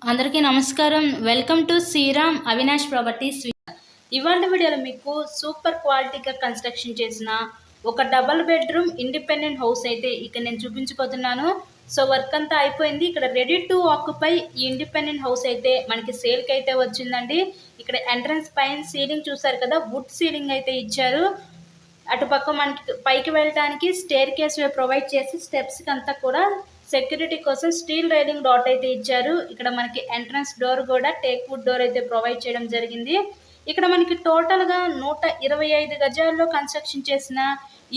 అందరికీ నమస్కారం. Welcome to Sriram Avinash properties. ఇవాళ వీడియోలో మీకు సూపర్ క్వాలిటీగా కన్స్ట్రక్షన్ చేసిన ఒక డబల్ బెడ్రూమ్ ఇండిపెండెంట్ హౌస్ అయితే ఇక్కడ నేను చూపించబోతున్నాను. సో వర్క్ అంతా అయిపోయింది. ఇక్కడ రెడీ టు ఆక్యుపై ఈ ఇండిపెండెంట్ హౌస్ అయితే మనకి సేల్కి అయితే వచ్చిందండి. ఇక్కడ ఎంట్రన్స్ పైన సీలింగ్ చూసారు కదా, వుడ్ సీలింగ్ అయితే ఇచ్చారు. అటుపక్క మనకి పైకి వెళ్ళడానికి స్టేర్ కేస్ ప్రొవైడ్ చేసి స్టెప్స్కి అంతా కూడా సెక్యూరిటీ కోసం స్టీల్ రైలింగ్ డాట్ అయితే ఇచ్చారు. ఇక్కడ మనకి ఎంట్రన్స్ డోర్ కూడా టేక్ వుడ్ డోర్ అయితే ప్రొవైడ్ చేయడం జరిగింది. ఇక్కడ మనకి టోటల్గా 125 గజాల్లో కన్స్ట్రక్షన్ చేసిన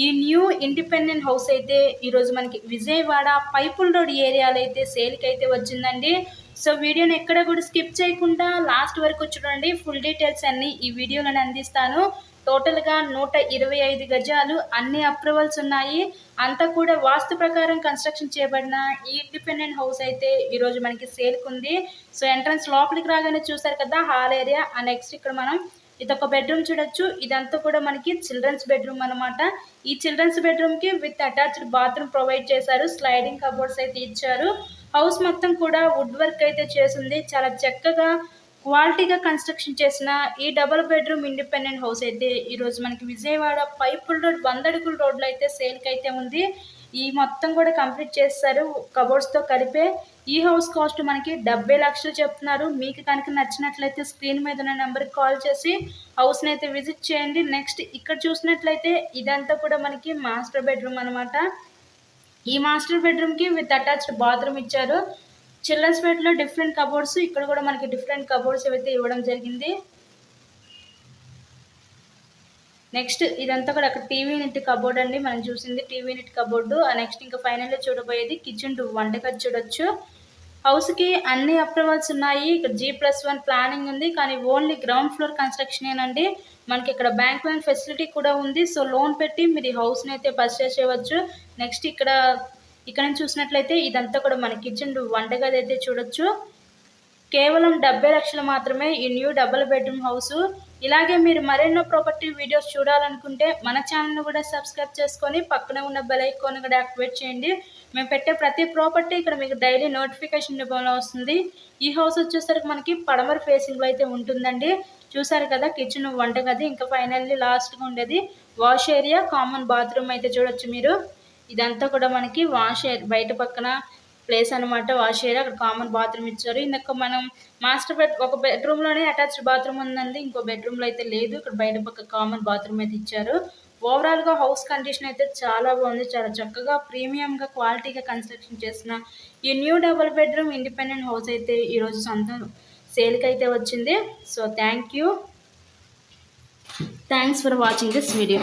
ఈ న్యూ ఇండిపెండెంట్ హౌస్ అయితే ఈరోజు మనకి విజయవాడ పైపుల్ రోడ్ ఏరియాలో అయితే సేల్కి అయితే వచ్చిందండి. సో వీడియోని ఎక్కడ కూడా స్కిప్ చేయకుండా లాస్ట్ వరకు చూడండి. ఫుల్ డీటెయిల్స్ అన్నీ ఈ వీడియోలను అందిస్తాను. టోటల్గా 125 గజాలు, అన్ని అప్రూవల్స్ ఉన్నాయి. అంతా కూడా వాస్తు ప్రకారం కన్స్ట్రక్షన్ చేయబడిన ఈ ఇండిపెండెంట్ హౌస్ అయితే ఈరోజు మనకి సేల్కి ఉంది. సో ఎంట్రన్స్ లోపలికి రాగానే చూసారు కదా హాల్ ఏరియా. నెక్స్ట్ ఇక్కడ మనం ఇదొక బెడ్రూమ్ చూడొచ్చు. ఇదంతా కూడా మనకి చిల్డ్రన్స్ బెడ్రూమ్ అనమాట. ఈ చిల్డ్రన్స్ బెడ్రూమ్కి విత్ అటాచ్డ్ బాత్రూమ్ ప్రొవైడ్ చేశారు. స్లైడింగ్ కబోర్డ్స్ అయితే ఇచ్చారు. హౌస్ మొత్తం కూడా వుడ్ వర్క్ అయితే చేసింది. చాలా చక్కగా క్వాలిటీగా కన్స్ట్రక్షన్ చేసిన ఈ డబుల్ బెడ్రూమ్ ఇండిపెండెంట్ హౌస్ అయితే ఈరోజు మనకి విజయవాడ పైపుల్ రోడ్ 100 అడుగుల రోడ్లో అయితే సేల్కి అయితే ఉంది. ఈ మొత్తం కూడా కంప్లీట్ చేస్తారు కబోర్డ్స్తో కలిపే. ఈ హౌస్ కాస్ట్ మనకి 70 లక్షలు చెప్తున్నారు. మీకు కనుక నచ్చినట్లయితే స్క్రీన్ మీద ఉన్న నెంబర్కి కాల్ చేసి హౌస్ని అయితే విజిట్ చేయండి. నెక్స్ట్ ఇక్కడ చూసినట్లయితే ఇదంతా కూడా మనకి మాస్టర్ బెడ్రూమ్ అనమాట. ఈ మాస్టర్ బెడ్రూమ్కి విత్ అటాచ్డ్ బాత్రూమ్ ఇచ్చారు. చిల్డ్రన్స్ బెడ్లో డిఫరెంట్ కబోర్డ్స్, ఇక్కడ కూడా మనకి డిఫరెంట్ కబోర్డ్స్ అయితే ఇవ్వడం జరిగింది. నెక్స్ట్ ఇదంతా కూడా అక్కడ టీవీ యూనిట్ కబోర్డ్ అండి, మనం చూసింది టీవీ యూనిట్ కబోర్డు. నెక్స్ట్ ఇంకా ఫైనల్గా చూడబోయేది కిచెన్ టు వంటగది చూడొచ్చు. హౌస్కి అన్ని అప్రూవల్స్ ఉన్నాయి. ఇక్కడ G+1 ప్లానింగ్ ఉంది, కానీ ఓన్లీ గ్రౌండ్ ఫ్లోర్ కన్స్ట్రక్షనేనండి. మనకి ఇక్కడ బ్యాంక్ లోన్ ఫెసిలిటీ కూడా ఉంది. సో లోన్ పెట్టి మీరు ఈ హౌస్ని అయితే పర్చేస్ చేయవచ్చు. నెక్స్ట్ ఇక్కడ నుంచి చూసినట్లయితే ఇదంతా కూడా మన కిచెన్ వంటగది అయితే చూడొచ్చు. కేవలం 70 లక్షలు మాత్రమే ఈ న్యూ డబుల్ బెడ్రూమ్ హౌస్. ఇలాగే మీరు మరెన్నో ప్రాపర్టీ వీడియోస్ చూడాలనుకుంటే మన ఛానల్ని కూడా సబ్స్క్రైబ్ చేసుకొని పక్కనే ఉన్న బెల్ ఐకాన్ కూడా యాక్టివేట్ చేయండి. మేము పెట్టే ప్రతి ప్రాపర్టీ ఇక్కడ మీకు డైలీ నోటిఫికేషన్ రూపంలో వస్తుంది. ఈ హౌస్ వచ్చేసరికి మనకి పడమర ఫేసింగ్లో అయితే ఉంటుందండి. చూసారు కదా కిచెన్ వంటగది, ఇంకా ఫైనల్లీ లాస్ట్గా ఉండేది వాష్ ఏరియా, కామన్ బాత్రూమ్ అయితే చూడొచ్చు మీరు. ఇదంతా కూడా మనకి వాష్ బయట పక్కన ప్లేస్ అనమాట వాష్ ఏరియా. అక్కడ కామన్ బాత్రూమ్ ఇచ్చారు. ఇందాక మనం మాస్టర్ బెడ్ ఒక బెడ్రూమ్లోనే అటాచ్డ్ బాత్రూమ్ ఉందండి, ఇంకో బెడ్రూమ్లో అయితే లేదు. ఇక్కడ బయట పక్క కామన్ బాత్రూమ్ అయితే ఇచ్చారు. ఓవరాల్గా హౌస్ కండిషన్ అయితే చాలా బాగుంది. చాలా చక్కగా ప్రీమియంగా క్వాలిటీగా కన్స్ట్రక్షన్ చేసిన ఈ new double bedroom independent house అయితే ఈరోజు సొంతం సేల్కి అయితే వచ్చింది. So thanks for watching this video.